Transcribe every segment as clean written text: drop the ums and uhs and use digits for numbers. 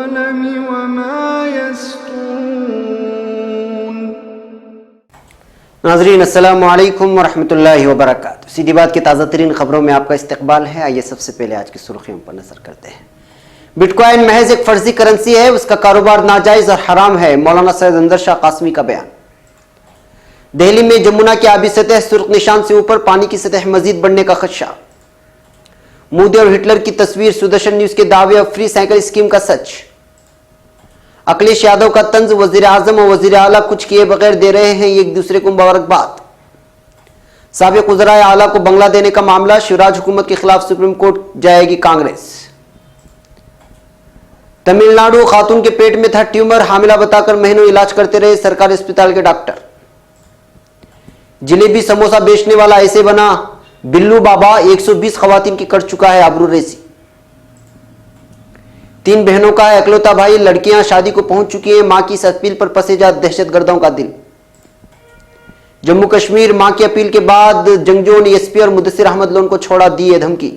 वल्क़लम वमा यस्तूरून। नाज़रीन अस्सलामु अलैकुम वरहमतुल्लाहि वबरकातुहू। सीधी बात की ताज़ा तरीन खबरों में आपका इस्तकबाल है। आइए सबसे पहले आज की सुर्खियों पर नजर करते हैं। बिटकॉइन महज एक फर्जी करेंसी है, उसका कारोबार नाजायज और हराम है, मौलाना सैयद अंदर शाह कासमी का बयान। दिल्ली में जमुना की आबी सतह सुर्ख निशान से ऊपर, पानी की सतह मजीद बढ़ने का खदशा। मोदी और हिटलर की तस्वीर, सुदर्शन न्यूज के दावे और फ्री साइकिल स्कीम का सच। अखिलेश यादव का तंज, वजीर आजम और वजीर आला कुछ किए बगैर दे रहे हैं एक दूसरे को मुबारकबाद। साबिक वज़राए आला को बंगला देने का मामला, शिवराज हुकूमत के खिलाफ सुप्रीम कोर्ट जाएगी कांग्रेस। तमिलनाडु, खातून के पेट में था ट्यूमर, हामिला बताकर महीनों इलाज करते रहे सरकारी अस्पताल के डॉक्टर। जलेबी समोसा बेचने वाला ऐसे बना बिल्लू बाबा, 120 खवातीन की कर चुका है आबरूरेजी। 3 बहनों का है इकलौता भाई, लड़कियां शादी को पहुंच चुकी हैं, मां की इस अपील पर पसेजा दहशतगर्दों का दिल। जम्मू कश्मीर, मां की अपील के बाद जंगजोन एसपी और मुदस्सिर अहमद लोन को छोड़ा, दी है धमकी।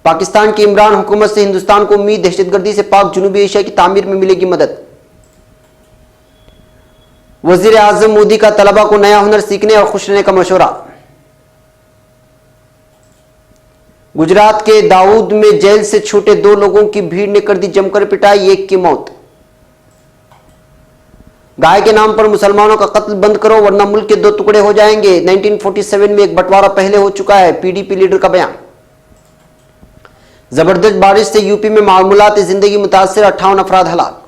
पाकिस्तान की इमरान हुकूमत से हिंदुस्तान को उम्मीद, दहशतगर्दी से पाक जनूबी एशिया की तामीर में मिलेगी मदद। वजीर आजम मोदी का तलबा को नया हुनर सीखने और खुश रहने का मशवरा। गुजरात के दाऊद में जेल से छूटे 2 लोगों की भीड़ ने कर दी जमकर पिटाई, 1 की मौत। गाय के नाम पर मुसलमानों का कत्ल बंद करो वरना मुल्क के 2 टुकड़े हो जाएंगे। 1947 में एक बंटवारा पहले हो चुका है, पीडीपी लीडर का बयान। जबरदस्त बारिश से यूपी में मामूलात जिंदगी मुतासिर, 58 अफराद हलाक।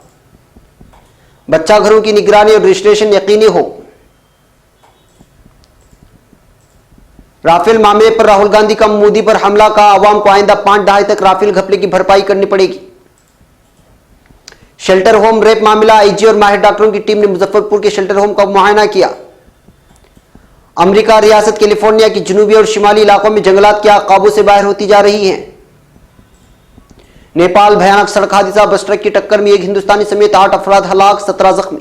बच्चा घरों की निगरानी और रजिस्ट्रेशन यकीनी हो। राफेल मामले पर राहुल गांधी का मोदी पर हमला, का आवाम को आइंदा 5 दहाई तक राफेल घपले की भरपाई करनी पड़ेगी। शेल्टर होम रेप मामला, आईजी और माहिर डॉक्टरों की टीम ने मुजफ्फरपुर के शेल्टर होम का मुआयना किया। अमेरिका, रियासत कैलिफोर्निया की जनूबी और शिमाली इलाकों में जंगलात की आग काबू से बाहर होती जा रही है। नेपाल, भयानक सड़क हादसा, बस ट्रक की टक्कर में एक हिंदुस्तानी समेत 8 अफराद हलाक, 17 जख्मी।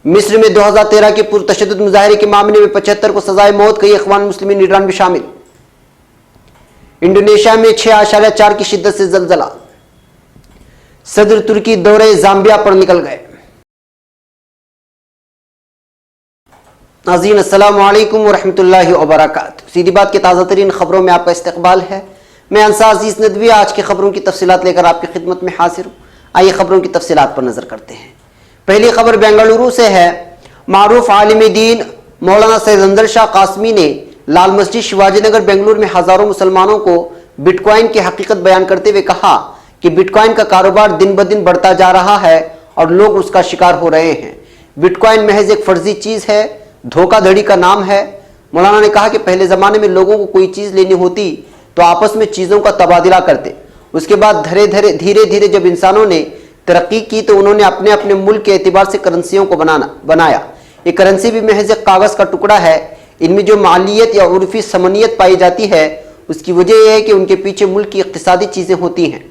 मिस्र में 2013 के पुरतशद्दुद मुजाहरे के मामले में 75 को सजाए मौत, कई इख्वान मुस्लिमीन ईरान भी शामिल। इंडोनेशिया में 6.4 की शिद्दत से जलजला। सदर तुर्की दौरे जाम्बिया पर निकल गए। नाज़रीन अस्सलामु अलैकुम वरहमतुल्लाहि वबरकातुहू। सीधी बात की ताज़ा तरीन खबरों में आपका इस्तकबाल है। मैं अंसार अजीज नदवी आज की खबरों की तफसीलात लेकर आपकी खिदमत में हाजिर हूँ। आइए खबरों की तफसीलात पर नजर करते हैं। पहली खबर बेंगलुरु से है। मारूफ आलिम दीन मौलाना सैयद अंदर शाह कासमी ने लाल मस्जिद शिवाजीनगर बेंगलुरु में हजारों मुसलमानों को बिटकॉइन की हकीकत बयान करते हुए कहा कि बिटकॉइन का कारोबार दिन ब दिन बढ़ता जा रहा है और लोग उसका शिकार हो रहे हैं। बिटकॉइन महज एक फर्जी चीज है, धोखाधड़ी का नाम है। मौलाना ने कहा कि पहले जमाने में लोगों को कोई चीज लेनी होती तो आपस में चीजों का तबादला करते, उसके बाद धीरे धीरे जब इंसानों ने तरक्की की तो उन्होंने अपने अपने मुल्क के एतबार से करेंसियों को बनाया। ये करेंसी भी महज एक कागज का टुकड़ा है। इनमें जो मालियत या उर्फी समनियत पाई जाती है उसकी वजह यह है कि उनके पीछे मुल्क की इक्तिसादी चीजें होती हैं।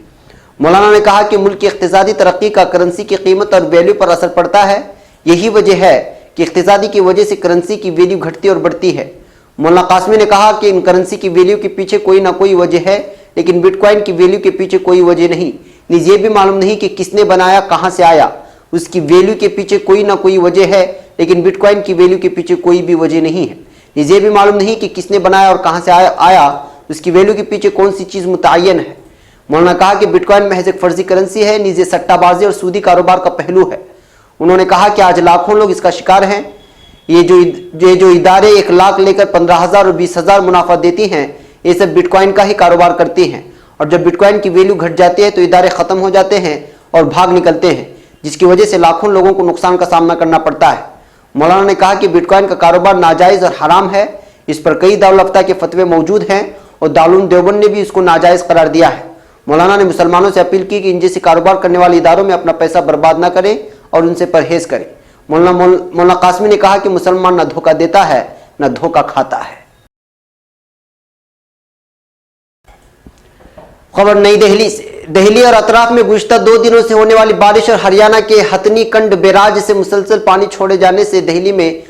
मौलाना ने कहा कि मुल्क की इक्तिसादी तरक्की का करेंसी की कीमत और वैल्यू पर असर पड़ता है। यही वजह है कि इक्तिसादी की वजह से करेंसी की वैल्यू घटती और बढ़ती है। मौलाना कासमी ने कहा कि इन करेंसी की वैल्यू के पीछे कोई ना कोई वजह है, लेकिन बिटकॉइन की वैल्यू के पीछे कोई वजह नहीं। ये भी मालूम नहीं कि किसने बनाया, कहां से आया। उसकी वैल्यू के पीछे कोई ना कोई वजह है, लेकिन बिटकॉइन की वैल्यू के पीछे कोई भी वजह नहीं है। ये भी मालूम नहीं कि किसने बनाया और कहां से आया, उसकी वैल्यू के पीछे कौन सी चीज मुतय्यन है। मौलाना कहा कि बिटकॉइन महज एक फर्जी करेंसी है, निजी सट्टाबाजी और सूदी कारोबार का पहलू है। उन्होंने कहा कि आज लाखों लोग इसका शिकार हैं। ये जो इदारे 1 लाख लेकर 15,000 और 20,000 मुनाफा देती हैं, ये सब बिटकॉइन का ही कारोबार करती हैं। और जब बिटकॉइन की वैल्यू घट जाती है तो इदारे खत्म हो जाते हैं और भाग निकलते हैं, जिसकी वजह से लाखों लोगों को नुकसान का सामना करना पड़ता है। मौलाना ने कहा कि बिटकॉइन का कारोबार नाजायज और हराम है। इस पर कई दारुल अफ्ता के फतवे मौजूद हैं और दारुल देवबंद ने भी इसको नाजायज करार दिया है। मौलाना ने मुसलमानों से अपील की कि इन जैसे कारोबार करने वाले इदारों में अपना पैसा बर्बाद न करें और उनसे परहेज करें। मौलाना कासमी ने कहा कि मुसलमान न धोखा देता है न धोखा खाता है। खबर नई दिल्ली से। दिल्ली और अतराफ में गुज़िश्ता 2 दिनों से होने वाली बारिश और हरियाणा के हथनी कंड बैराज से मुसलसल पानी छोड़े जाने से दिल्ली में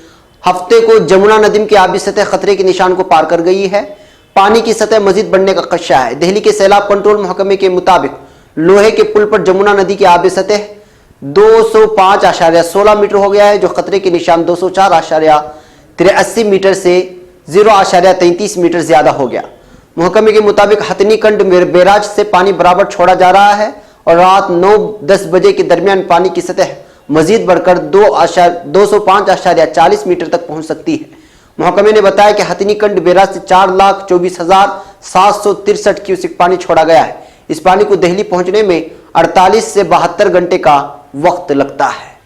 हफ्ते को जमुना नदी की आबी सतह खतरे के निशान को पार कर गई है। पानी की सतह मजीद बढ़ने का खदशा है। दिल्ली के सैलाब कंट्रोल महकमे के मुताबिक लोहे के पुल पर जमुना नदी की आबी सतह 205.16 मीटर हो गया है, जो खतरे के निशान 204.83 मीटर से 0.33 मीटर ज्यादा हो गया। महकमे के मुताबिक हथनीकंड बैराज से पानी बराबर छोड़ा जा रहा है और रात 9-10 बजे के दरमियान पानी की सतह मजीद बढ़कर 205.40 मीटर तक पहुंच सकती है। महकमे ने बताया कि हथनीकंड बैराज से 4,24,763 क्यूसेक पानी छोड़ा गया है। इस पानी को दिल्ली पहुंचने में 48 से 72 घंटे का वक्त लगता है।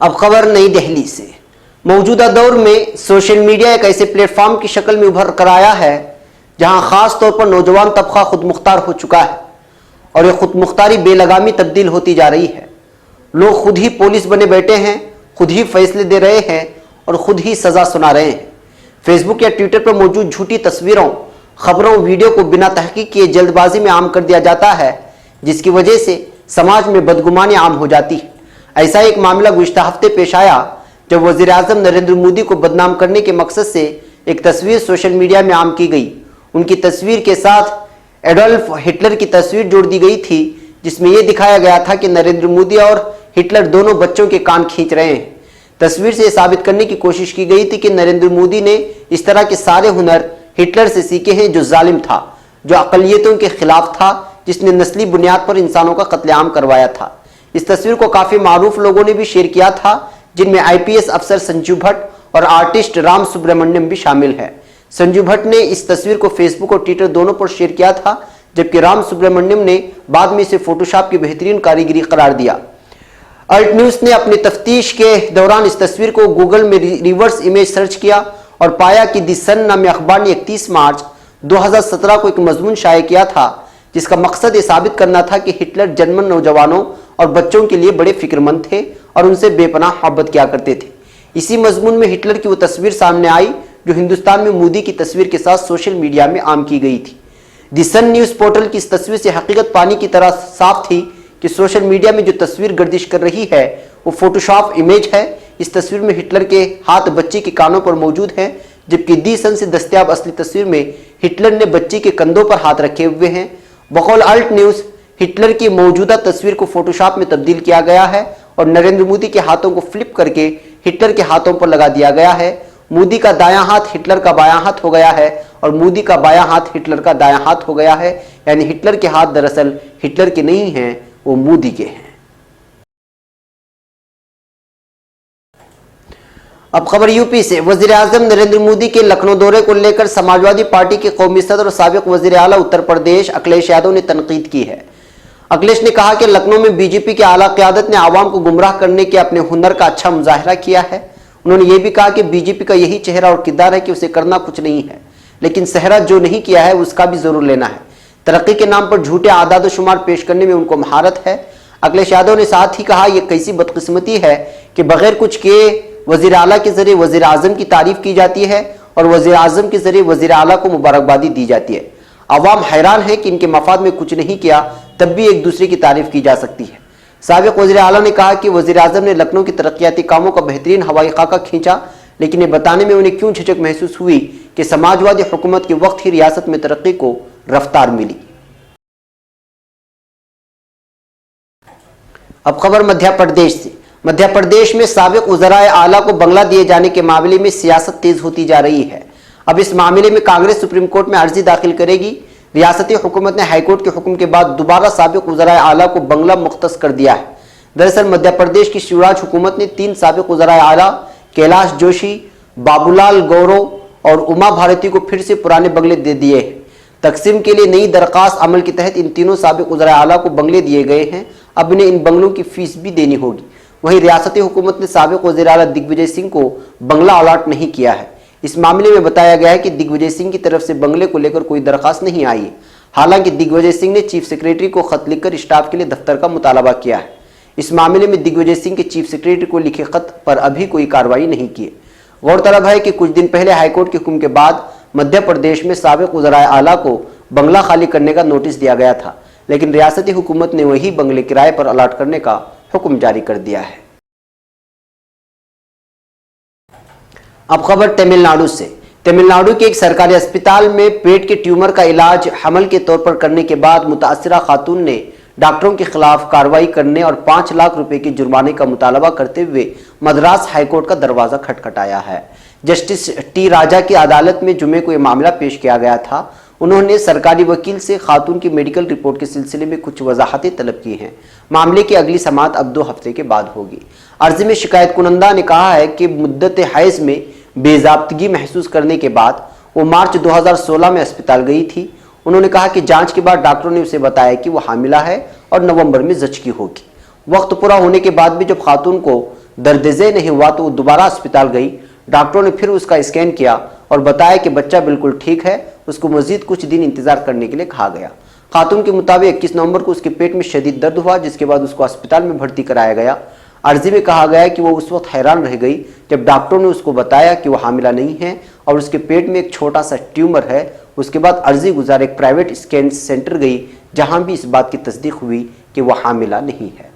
अब खबर नई दिल्ली से। मौजूदा दौर में सोशल मीडिया एक ऐसे प्लेटफॉर्म की शक्ल में उभर कर आया है जहां खास तौर पर नौजवान तबका खुद मुख्तार हो चुका है और यह खुद मुख्तारी बेलगामी तब्दील होती जा रही है। लोग खुद ही पुलिस बने बैठे हैं, खुद ही फैसले दे रहे हैं और खुद ही सजा सुना रहे हैं। फेसबुक या ट्विटर पर मौजूद झूठी तस्वीरों, खबरों, वीडियो को बिना तहकीक किए जल्दबाजी में आम कर दिया जाता है, जिसकी वजह से समाज में बदगुमानी आम हो जाती है। ऐसा एक मामला गुज़िश्ता हफ्ते पेश आया जब वज़ीर आज़म नरेंद्र मोदी को बदनाम करने के मकसद से एक तस्वीर सोशल मीडिया में आम की गई। उनकी तस्वीर के साथ एडोल्फ हिटलर की तस्वीर जोड़ दी गई थी, जिसमें यह दिखाया गया था कि नरेंद्र मोदी और हिटलर दोनों बच्चों के कान खींच रहे हैं। तस्वीर से साबित करने की कोशिश की गई थी कि नरेंद्र मोदी ने इस तरह के सारे हुनर हिटलर से सीखे हैं, जो जालिम था, जो अक़लियतों के खिलाफ था, जिसने नस्ली बुनियाद पर इंसानों का कत्लेआम करवाया था। इस तस्वीर को काफी मारूफ लोगों ने भी शेयर किया था, जिनमें IPS अफसर संजू भट्ट और आर्टिस्ट राम सुब्रमण्यम भी शामिल है। संजू भट्ट ने इस तस्वीर को फेसबुक और ट्विटर दोनों पर शेयर किया था, जबकि राम सुब्रमण्यम ने बाद में इसे फोटोशॉप की बेहतरीन कारीगरी करार दिया। अल्ट न्यूज ने अपनी तफ्तीश के दौरान इस तस्वीर को गूगल में रिवर्स इमेज सर्च किया और पाया कि दी सन नामी अखबार ने 31 मार्च 2017 को एक मजमून शाये किया था, जिसका मकसद ये साबित करना था कि हिटलर जर्मन नौजवानों और बच्चों के लिए बड़े फिक्रमंद थे और उनसे बेपनाह मोहब्बत किया करते थे। इसी मजमून में हिटलर की वो तस्वीर सामने आई जो हिंदुस्तान में मोदी की तस्वीर के साथ सोशल मीडिया में आम की गई थी। दी सन न्यूज पोर्टल की इस तस्वीर से हकीकत पानी की तरह साफ थी कि सोशल मीडिया में जो तस्वीर गर्दिश कर रही है वो फोटोशॉप इमेज है। इस तस्वीर में हिटलर के हाथ बच्चे के कानों पर मौजूद हैं, जबकि दी सन से दस्तयाब असली तस्वीर में हिटलर ने बच्चे के कंधों पर हाथ रखे हुए हैं। बकौल अल्ट न्यूज, हिटलर की मौजूदा तस्वीर को फोटोशॉप में तब्दील किया गया है और नरेंद्र मोदी के हाथों को फ्लिप करके हिटलर के हाथों पर लगा दिया गया है। मोदी का दायां हाथ हिटलर का बायां हाथ हो गया है और मोदी का बायां हाथ हिटलर का दायां हाथ हो गया है। यानी हिटलर के हाथ दरअसल हिटलर के नहीं हैं, वो मोदी के हैं। अब खबर यूपी से। वजीर आजम नरेंद्र मोदी के लखनऊ दौरे को लेकर समाजवादी पार्टी के कौमी सदर और साबिक वजीर आला उत्तर प्रदेश अखिलेश यादव ने तनकीद की है। अखिलेश ने कहा कि लखनऊ में बीजेपी की आला क़यादत ने आवाम को गुमराह करने के अपने हुनर का अच्छा मुजाहिरा किया है। उन्होंने ये भी कहा कि बीजेपी का यही चेहरा और किरदार है कि उसे करना कुछ नहीं है, लेकिन सहरा जो नहीं किया है उसका भी जरूर लेना है। तरक्की के नाम पर झूठे आदाद शुमार पेश करने में उनको महारत है। अखिलेश यादव ने साथ ही कहा, यह कैसी बदकिस्मती है कि बगैर कुछ किए वजीर आला के जरिए वजीर आजम की तारीफ की जाती है और वजीर आजम के जरिए वजीर आला को मुबारकबादी दी जाती है। आवाम हैरान है कि इनके मफाद में कुछ नहीं किया तब भी एक दूसरे की तारीफ की जा सकती है। साबिक वजीर आला ने कहा कि वजीर आजम ने लखनऊ की तरक्याती कामों का बेहतरीन हवाई खाका खींचा, लेकिन ये बताने में उन्हें क्यों झिझक महसूस हुई कि समाजवादी हुकूमत के वक्त ही रियासत में तरक्की को रफ्तार मिली। अब खबर मध्य प्रदेश से। मध्य प्रदेश में साबिक वज़राए आला को बंगला दिए जाने के मामले में सियासत तेज होती जा रही है। अब इस मामले में कांग्रेस सुप्रीम कोर्ट में अर्जी दाखिल करेगी। रियासती हुकूमत ने हाईकोर्ट के हुक्म के बाद दोबारा साबिक वज़राए आला को बंगला मुख्तस कर दिया है। दरअसल मध्य प्रदेश की शिवराज हुकूमत ने 3 साबिक वज़राए आला कैलाश जोशी, बाबूलाल गौरव और उमा भारती को फिर से पुराने बंगले दे दिए हैं। तकसीम के लिए नई दरखास्त अमल के तहत इन तीनों साबिक वज़राए आला को बंगले दिए गए हैं। अब इन्हें इन बंगलों की फीस भी देनी होगी। वहीं रियासती हुकूमत ने साबिक वज़ीर आला दिग्विजय सिंह को बंगला अलॉट नहीं किया है। इस मामले में बताया गया है कि दिग्विजय सिंह की तरफ से बंगले को लेकर कोई दरखास्त नहीं आई है। हालांकि दिग्विजय सिंह ने चीफ सेक्रेटरी को खत लिखकर स्टाफ के लिए दफ्तर का मुतालबा किया है। इस मामले में दिग्विजय सिंह के चीफ सेक्रेटरी को लिखे खत पर अभी कोई कार्रवाई नहीं की है। गौरतलब है कि कुछ दिन पहले हाईकोर्ट के हुक्म के बाद मध्य प्रदेश में साबिक वज़राए आला को बंगला खाली करने का नोटिस दिया गया था, लेकिन रियासती हुकूमत ने वही बंगले किराए पर अलॉट करने का हुक्म जारी कर दिया है। अब खबर तमिलनाडु से। तमिलनाडु के एक सरकारी अस्पताल में पेट के ट्यूमर का इलाज हमल के तौर पर करने के बाद मुतासिरा खातून ने डॉक्टरों के खिलाफ कार्रवाई करने और 5 लाख रुपए के जुर्माने का मुतालबा करते हुए मद्रास हाईकोर्ट का दरवाजा खटखटाया है। जस्टिस टी राजा की अदालत में जुमे को यह मामला पेश किया गया था। उन्होंने सरकारी वकील से खातून की मेडिकल रिपोर्ट के सिलसिले में कुछ वजाहतें तलब की हैं। मामले की अगली समाअत अब 2 हफ्ते के बाद होगी। अर्जी में शिकायत कुनंदा ने कहा है कि मुद्दत हैज में बेजाब्तगी महसूस करने के बाद वो मार्च 2016 में अस्पताल गई थी। उन्होंने कहा कि जांच के बाद डॉक्टरों ने उसे बताया कि वो हामिला है और नवंबर में जचकी होगी। वक्त पूरा होने के बाद भी जब खातून को दर्द-ए नहीं हुआ तो वो दोबारा अस्पताल गई। डॉक्टरों ने फिर उसका स्कैन किया और बताया कि बच्चा बिल्कुल ठीक है। उसको मजीद कुछ दिन इंतजार करने के लिए कहा गया। खातून के मुताबिक 21 नवंबर को उसके पेट में शदीद दर्द हुआ, जिसके बाद उसको अस्पताल में भर्ती कराया गया। अर्जी में कहा गया है कि वो उस वक्त हैरान रह गई जब डॉक्टरों ने उसको बताया कि वो हामिला नहीं है और उसके पेट में एक छोटा सा ट्यूमर है। उसके बाद अर्जी गुजार एक प्राइवेट स्कैन सेंटर गई, जहां भी इस बात की तस्दीक हुई कि वो हामिला नहीं है।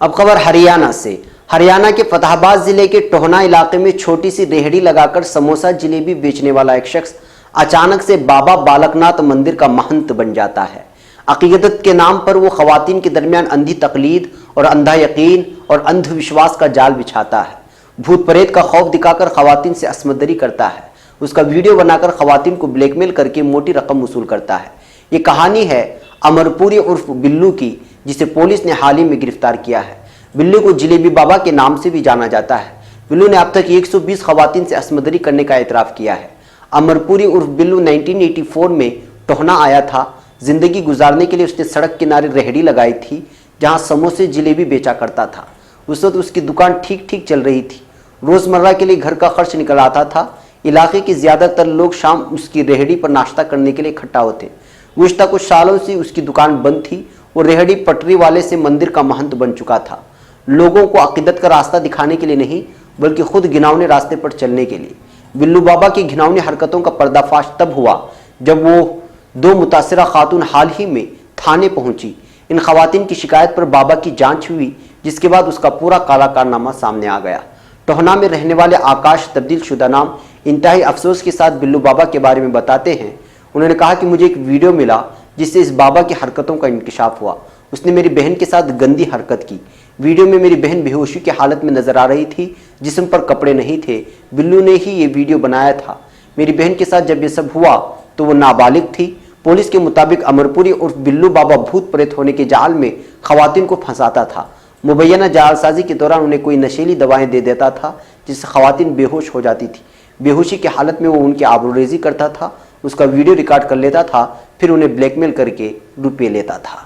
अब खबर हरियाणा से। हरियाणा के फतेहाबाद जिले के टोहना इलाके में छोटी सी रेहड़ी लगाकर समोसा जलेबी बेचने वाला एक शख्स अचानक से बाबा बालकनाथ मंदिर का महंत बन जाता है। अकीदत के नाम पर वो खवातीन के दरमियान अंधी तकलीद और अंधा यकीन और अंधविश्वास का जाल बिछाता है। भूत प्रेत का खौफ दिखाकर खवातीन से असमदरी करता है। उसका वीडियो बनाकर खवातीन को ब्लैकमेल करके मोटी रकम वसूल करता है। ये कहानी है अमरपुरी उर्फ बिल्लू की, जिसे पुलिस ने हाल ही में गिरफ्तार किया है। बिल्लू को जलेबी बाबा के नाम से भी जाना जाता है। बिल्लू ने अब तक 120 खवातीन से असमदरी करने का एतराफ़ किया है। अमरपुरी उर्फ बिल्लू 1984 में टोहना आया था। जिंदगी गुजारने के लिए उसने सड़क किनारे रेहड़ी लगाई थी, जहां समोसे जलेबी बेचा करता था। उस वक्त उसकी दुकान ठीक ठीक चल रही थी। रोज़मर्रा के लिए घर का खर्च निकल आता था। इलाके के ज़्यादातर लोग शाम उसकी रेहड़ी पर नाश्ता करने के लिए इकट्ठा होते। गुज़श्ता कुछ सालों से उसकी दुकान बंद थी। वो रेहड़ी पटरी वाले से मंदिर का महंत बन चुका था। लोगों को अकीदत का रास्ता दिखाने के लिए नहीं, बल्कि खुद घिनौने रास्ते पर चलने के लिए। बिल्लू बाबा की घिनौनी हरकतों का पर्दाफाश तब हुआ जब वो 2 मुतासिरा खातून हाल ही में थाने पहुंची। इन खवातीन की शिकायत पर बाबा की जांच हुई, जिसके बाद उसका पूरा काला कारनामा सामने आ गया। टोहना में रहने वाले आकाश तब्दील शुदा नाम इंतहाई अफसोस के साथ बिल्लू बाबा के बारे में बताते हैं। उन्होंने कहा कि मुझे एक वीडियो मिला जिससे इस बाबा की हरकतों का इंकशाफ हुआ। उसने मेरी बहन के साथ गंदी हरकत की। वीडियो में मेरी बहन बेहोशी की हालत में नजर आ रही थी, जिस्म पर कपड़े नहीं थे। बिल्लू ने ही ये वीडियो बनाया था। मेरी बहन के साथ जब ये सब हुआ तो वो नाबालिग थी। पुलिस के मुताबिक अमरपुरी उर्फ बिल्लू बाबा भूत प्रेत होने के जाल में खवातीन को फंसाता था। मुबैना जालसाजी के दौरान उन्हें कोई नशीली दवाएं दे देता था, जिससे खवातीन बेहोश हो जाती थी। बेहोशी की हालत में वो उनकी आबरूरेजी करता था, उसका वीडियो रिकॉर्ड कर लेता था, फिर उन्हें ब्लैकमेल करके रुपये लेता था।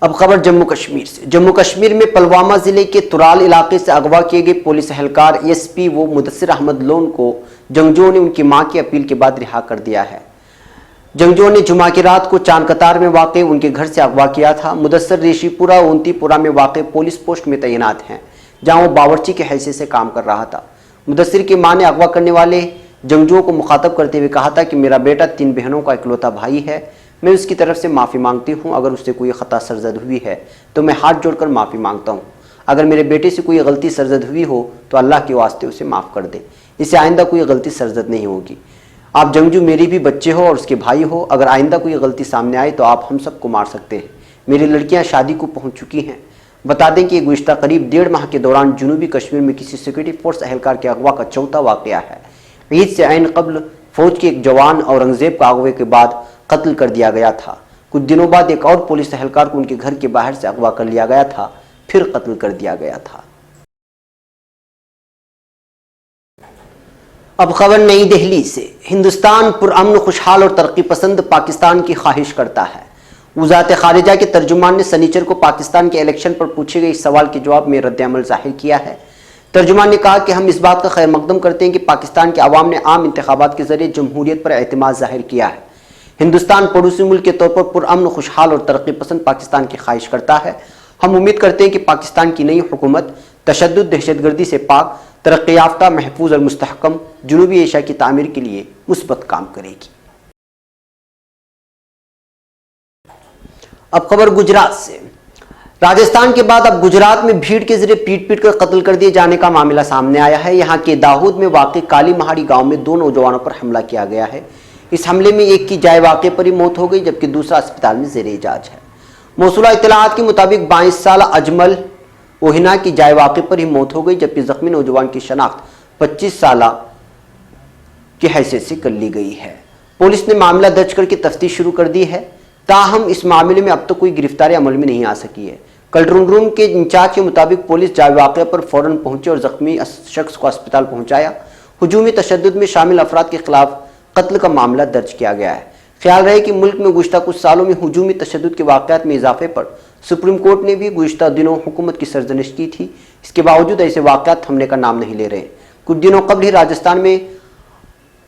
अब खबर जम्मू कश्मीर से। जम्मू कश्मीर में पुलवामा जिले के तुराल इलाके से अगवा किए गए पुलिस एहलकार एसपी वो मुदस्सिर अहमद लोन को जंगजुओं ने उनकी मां की अपील के बाद रिहा कर दिया है। जंगजुओं ने जुमा की रात को चांद कतार में वाक़ उनके घर से अगवा किया था। मुदस्सिर रेशीपुरा ओंतीपुरा में वाक़ पुलिस पोस्ट में तैनात हैं, जहां वो बावर्ची के हैसियत से काम कर रहा था। मुदस्सिर की मां ने अगवा करने वाले जंगजुओं को मुखातब करते हुए कहा था कि मेरा बेटा 3 बहनों का इकलौता भाई है। मैं उसकी तरफ से माफ़ी मांगती हूँ। अगर उससे कोई ख़ता सरजद हुई है तो मैं हाथ जोड़कर माफ़ी मांगता हूँ। अगर मेरे बेटे से कोई गलती सरजद हुई हो तो अल्लाह के वास्ते उसे माफ़ कर दे। इससे आइंदा कोई गलती सरजद नहीं होगी। आप जंगजू मेरी भी बच्चे हो और उसके भाई हो। अगर आइंदा कोई गलती सामने आए तो आप हम सबको मार सकते हैं। मेरी लड़कियाँ शादी को पहुँच चुकी हैं। बता दें कि गुज़श्ता करीब 1.5 माह के दौरान जनूबी कश्मीर में किसी सिक्योरिटी फोर्स एहलकार के अगवा का चौथा वाक़या है। ईद से आइन कबल फौज के एक जवान औरंगजेब का अगवे के बाद कत्ल कर दिया गया था। कुछ दिनों बाद एक और पुलिस एहलकार को उनके घर के बाहर से अगवा कर लिया गया था, फिर कत्ल कर दिया गया था। अब खबर नई दिल्ली से। हिंदुस्तान पुरअमन, खुशहाल और तरक्की पसंद पाकिस्तान की ख्वाहिश करता है। वज़ारत खारिजा के तर्जुमान ने सनीचर को पाकिस्तान के इलेक्शन पर पूछे गए सवाल के जवाब में रद्द-ए-अमल जाहिर किया है। तर्जुमान ने कहा कि हम इस बात का खैर मकदम करते हैं कि पाकिस्तान के अवाम ने आम इंतखाबात के जरिए जमहूरियत पर एतमाद जाहिर किया है। हिंदुस्तान पड़ोसी मुल्क के तौर पर पुरअमन, खुशहाल और तरक्की पसंद पाकिस्तान की ख्वाहिश करता है। हम उम्मीद करते हैं कि पाकिस्तान की नई हुकूमत तशद्दुद, दहशतगर्दी से पाक, तरक्की याफ्ता, महफूज और मुस्तहकम जनूबी एशिया की तामीर के लिए मुस्बत काम करेगी। अब खबर गुजरात से। राजस्थान के बाद अब गुजरात में भीड़ के जरिए पीट पीट कर कत्ल कर दिए जाने का मामला सामने आया है। यहाँ के दाऊद में वाक़ काली महाड़ी गांव में 2 नौजवानों पर हमला किया गया है। इस हमले में एक की जाए वाक़े पर ही मौत हो गई, जबकि दूसरा अस्पताल में ज़ेरे इलाज है। मौसूला इत्तलाआत के मुताबिक 22 साल अजमल ओहिना की जाए वाक़े पर ही मौत हो गई, जबकि जख्मी नौजवान की शनाख्त 25 साल की हैसियत से कर ली गई है। पुलिस ने मामला दर्ज करके तफ्तीश शुरू कर दी है। ताहम इस मामले में अब तक कोई गिरफ्तारी अमल में नहीं आ सकी है। कंट्रोल रूम के इंचार्ज के मुताबिक पुलिस जाए वाक़े पर फौरन पहुंची और जख्मी शख्स को अस्पताल पहुंचाया। हुजूमी तशद्दुद में शामिल अफराद के खिलाफ कत्ल का मामला दर्ज किया गया है। ख्याल रहे कि मुल्क में गुज़श्ता कुछ सालों में हुजूमी तशद्दुद के वाक़यात में इजाफे पर सुप्रीम कोर्ट ने भी गुज़श्ता दिनों हुकूमत की सरजनिश की थी। इसके बावजूद ऐसे वाक़यात थमने का नाम नहीं ले रहे। कुछ दिनों कबल ही राजस्थान में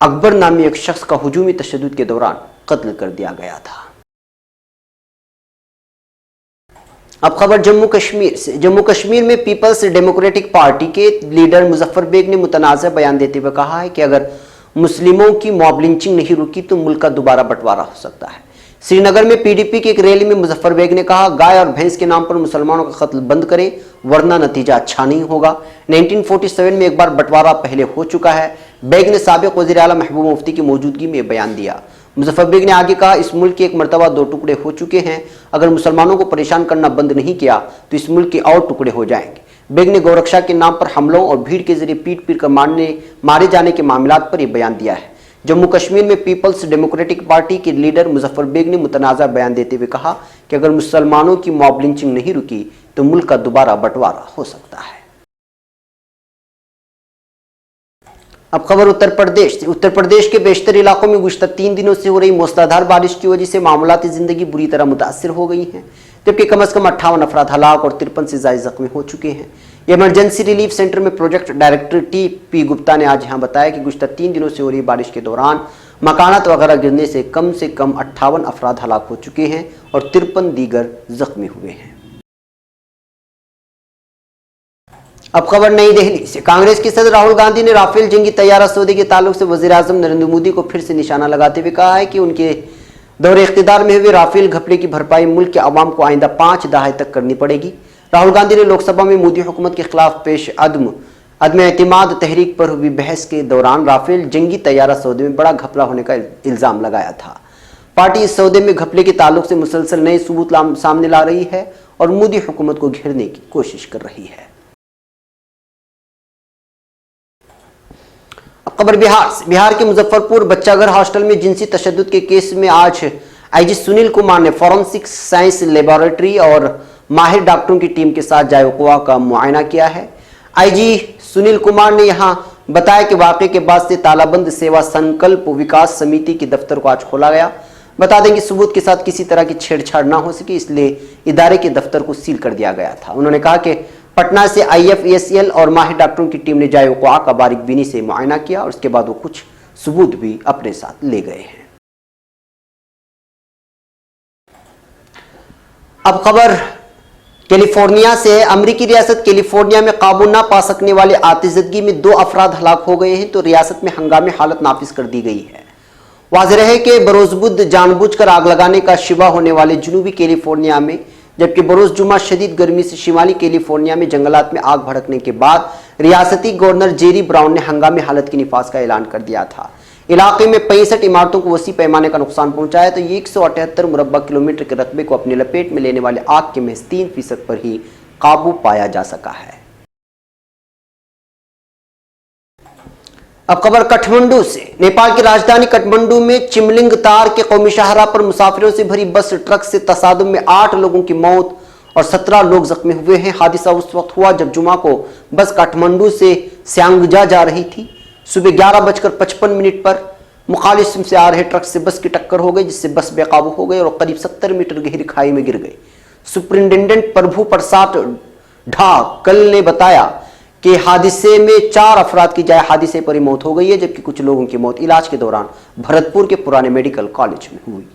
अकबर नामी एक शख्स का हुजूमी तशद्दुद के दौरान कत्ल कर दिया गया था। अब खबर जम्मू कश्मीर से। जम्मू कश्मीर में पीपल्स डेमोक्रेटिक पार्टी के लीडर मुजफ्फर बेग ने मुतनाज़ा बयान देते हुए कहा है कि अगर मुस्लिमों की मॉब लिंचिंग नहीं रुकी तो मुल्क का दोबारा बंटवारा हो सकता है। श्रीनगर में पीडीपी की एक रैली में मुजफ्फर बेग ने कहा, गाय और भैंस के नाम पर मुसलमानों का कत्ल बंद करें वरना नतीजा अच्छा नहीं होगा। 1947 में एक बार बंटवारा पहले हो चुका है। बेग ने साबिक वज़ीर आला महबूब मुफ्ती की मौजूदगी में बयान दिया। मुजफ्फर बेग ने आगे कहा, इस मुल्क के एक मरतबा 2 टुकड़े हो चुके हैं। अगर मुसलमानों को परेशान करना बंद नहीं किया तो इस मुल्क के और टुकड़े हो जाएंगे। बेग ने गौरक्षा के नाम पर हमलों और भीड़ के जरिए पीट पीट कर मारे जाने के मामलात पर यह बयान दिया है। जम्मू कश्मीर में पीपल्स डेमोक्रेटिक पार्टी के लीडर मुजफ्फर बेग ने मुतनाज़ा बयान देते हुए कहा कि अगर मुसलमानों की मॉब लिंचिंग नहीं रुकी तो मुल्क का दोबारा बंटवारा हो सकता है। अब खबर उत्तर प्रदेश से। उत्तर प्रदेश के बेशतर इलाकों में गुज़श्ता 3 दिनों से हो रही मूसलाधार बारिश की वजह से मामूलाती ज़िंदगी बुरी तरह मुतासिर हो गई हैं, जबकि कम अज़ कम 58 अफराद हलाक और 53 से ज़ायद ज़ख्मी हो चुके हैं। इमरजेंसी रिलीफ सेंटर में प्रोजेक्ट डायरेक्टर टी.पी. गुप्ता ने आज यहाँ बताया कि गुज़श्ता 3 दिनों से हो रही बारिश के दौरान मकानात वगैरह गिरने से कम 58 अफराद हलाक हो चुके हैं और 53 दीगर ज़ख्मी हुए हैं। अब खबर नई दिल्ली से। कांग्रेस के सदर राहुल गांधी ने राफेल जंगी तैयारा सौदे के ताल्लुक से वज़ीर आज़म नरेंद्र मोदी को फिर से निशाना लगाते हुए कहा है कि उनके दौरे इख्तिदार में हुए राफेल घपले की भरपाई मुल्क के अवाम को आइंदा 5 दहाई तक करनी पड़ेगी। राहुल गांधी ने लोकसभा में मोदी हुकूमत के खिलाफ पेश अदम एतमाद तहरीक पर हुई बहस के दौरान राफेल जंगी तैयारा सौदे में बड़ा घपला होने का इल्ज़ाम लगाया था। पार्टी इस सौदे में घपले के ताल्लुक से मुसलसल नए सबूत सामने ला रही है और मोदी हुकूमत को घेरने की कोशिश कर रही है। खबर बिहार से। बिहार के मुजफ्फरपुर बच्चाघर हॉस्टल में जिनसी तशद्दुद के केस में आज आईजी सुनील कुमार ने फॉरेंसिक साइंस लेबोरेटरी और माहिर डॉक्टरों की टीम के साथ जाए वक़ुआ का मुआयना किया है। आईजी सुनील कुमार ने यहां बताया कि वाक़े के बाद से तालाबंद सेवा संकल्प विकास समिति के दफ्तर को आज खोला गया। बता दें कि सबूत के साथ किसी तरह की छेड़छाड़ ना हो सके, इसलिए इदारे के दफ्तर को सील कर दिया गया था। उन्होंने कहा कि पटना से IFACL और माहिर डॉक्टरों की टीम ने जाए वक़ुआ का बारीकबीनी से मुआयना किया और उसके बाद वो कुछ सबूत भी अपने साथ ले गए हैं। अब खबर कैलिफोर्निया से। अमेरिकी रियासत कैलिफोर्निया में काबू ना पा सकने वाले आतिशज़दगी में 2 अफराद हलाक हो गए हैं तो रियासत में हंगामी हालत नाफिज कर दी गई है। वाज़ेह है कि बरोज़बुद्द जानबूझकर आग लगाने का शिवा होने वाले जनूबी कैलिफोर्निया में, जबकि बरोज़ जुमा शदीद गर्मी से शिमाली कैलिफोर्निया में जंगलात में आग भड़कने के बाद रियासती गवर्नर जेरी ब्राउन ने हंगामी हालत की निफाज का ऐलान कर दिया था। इलाके में 65 इमारतों को वसी पैमाने का नुकसान पहुंचाया तो 178 मुरब्बा किलोमीटर के रकबे को अपने लपेट में लेने वाले आग के महज 3% पर ही काबू पाया जा सका है। अब खबर काठमांडू से। नेपाल की राजधानी काठमांडू में चिमलिंग तार के कौमी शाहरा पर मुसाफिरों से भरी बस ट्रक से तसादुम में 8 लोगों की मौत और 17 लोग जख्मी हुए हैं। हादसा उस वक्त हुआ जब जुमा को बस काठमांडू से स्यांगजा जा रही थी। सुबह 11:55 पर मुखालिफ से आ रहे ट्रक से बस की टक्कर हो गई, जिससे बस बेकाबू हो गई और करीब 70 मीटर गहरी खाई में गिर गई। सुपरिंटेंडेंट प्रभु प्रसाद ढाकल ने बताया कि हादसे में 4 अफराद की जाए हादसे पर ही मौत हो गई है, जबकि कुछ लोगों की मौत इलाज के दौरान भरतपुर के पुराने मेडिकल कॉलेज में हुई।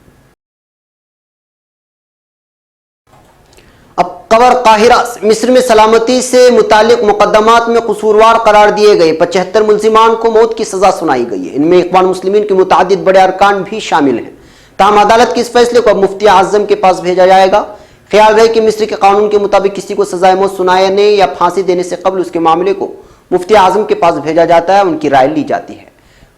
अब खबर काहिरा से। मिस्र में सलामती से मुतालिक मुकदमात में कसूरवार करार दिए गए 75 मुल्जिमान को मौत की सजा सुनाई गई है। इनमें इख्वान मुस्लिमीन के मुतादिद बड़े अरकान भी शामिल हैं। ताहम अदालत के इस फैसले को अब मुफ्ती आजम के पास भेजा जाएगा। ख्याल रहे कि मिस्र के कानून के मुताबिक किसी को सजाए मौत सुनाने या फांसी देने से कबल उसके मामले को मुफ्ती आजम के पास भेजा जाता है, उनकी राय ली जाती है।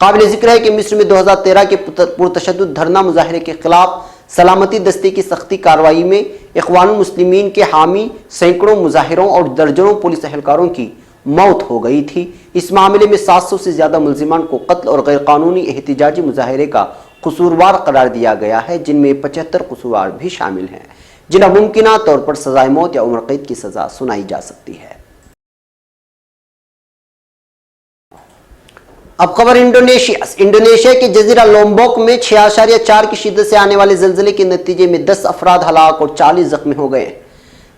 काबिल जिक्र है कि मिस्र में 2013 के पुरतशद्दुद धरना मुजाहरे के खिलाफ सलामती दस्ते की सख्ती कार्रवाई में इख्वानुल मुस्लिमीन के हामी सैकड़ों मुजाहिरों और दर्जनों पुलिस एहलकारों की मौत हो गई थी। इस मामले में 700 से ज्यादा मुल्जिमान को कत्ल और गैर कानूनी एहतिजाजी मुजाहरे का कसूरवार करार दिया गया है, जिनमें 75 कसूरवार भी शामिल हैं, जिन्हें मुमकिन तौर पर सजाए मौत या उम्र कैद की सजा सुनाई जा सकती है। अब खबर इंडोनेशिया के जजीरा लोम्बोक में 6.4 की शिद्दत से आने वाले जल्जले के नतीजे में 10 अफराद हलाक और 40 जख्मी हो गए।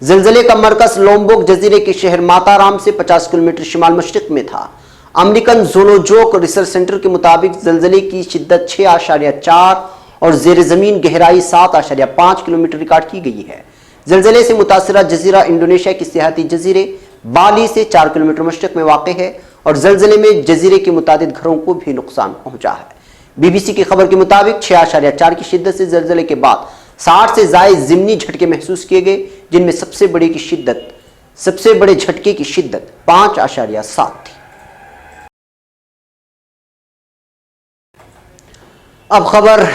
जल्जले का मरकज लोम्बोक जजीरे के शहर माताराम से 50 किलोमीटर शिमाल मशरिक में था। अमेरिकन जोलोजोक रिसर्च सेंटर के मुताबिक जल्जले की शिद्दत 6.4 और जेर जमीन गहराई 7.5 किलोमीटर रिकॉर्ड की गई है। जल्जले से मुतासरा जजीरा इंडोनेशिया के सियाहती जजीरे बाली से 4 किलोमीटर मशरिक में वाक़ है और जल्जले में जजीरे के मुतादिद घरों को भी नुकसान पहुंचा है। बीबीसी की खबर के मुताबिक 6.4 की शिद्दत से जल्जले के बाद 60 से जायद ज़िमनी झटके महसूस किए गए, जिनमें सबसे बड़े झटके की शिद्दत 5.7 थी। अब खबर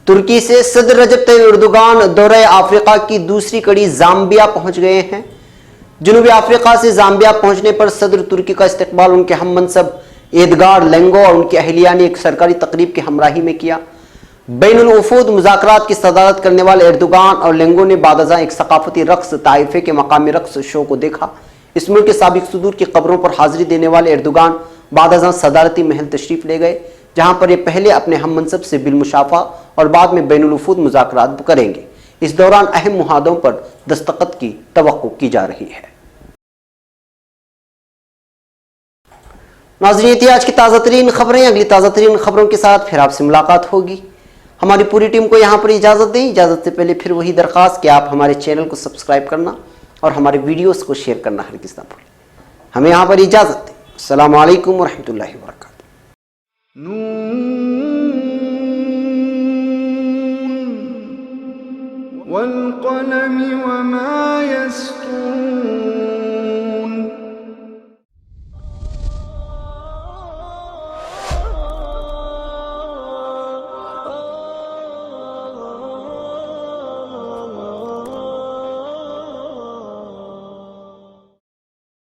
तुर्की से। सदर रजब तैयब एर्दोगान दौरे अफ्रीका की दूसरी कड़ी जाम्बिया पहुंच गए हैं। जनूबी अफ्रीका से जाम्बिया पहुंचने पर सदर तुर्की का इस्तकबाल उनके हम मनसब एदगार लेंगो और उनकी अहलिया ने एक सरकारी तकरीब की हमराही में किया। बैनुल वफूद मुज़ाकरात की सदारत करने वाले एर्दोगान और लेंगो ने बादज़ां एक सकाफती रक्स ताइफे के मकामी रक्स शो को देखा। इस मुल्क के साबिक सदूर की कब्रों पर हाजिरी देने वाले एर्दोगान बादज़ां सदारती महल तशरीफ ले गए, जहां पर ये पहले अपने हम मनसब से बिलमुशाफा और बाद में बैनुल वफूद मुज़ाकरात करेंगे। इस दौरान अहम मुहादों पर दस्तखत की तवक्को की जा रही है। नाज़रीन, ये थी आज की ताज़ा तरीन खबरें। अगली ताज़ा तरीन खबरों के साथ फिर आपसे मुलाकात होगी। हमारी पूरी टीम को यहाँ पर इजाज़त दें। इजाज़त से पहले फिर वही दरख्वास्त कि आप हमारे चैनल को सब्सक्राइब करना और हमारे वीडियोस को शेयर करना हरगिज़ ना भूलें। हमें यहाँ पर इजाज़त दें। अस्सलामु अलैकुम व रहमतुल्लाहि व बरकातुहू।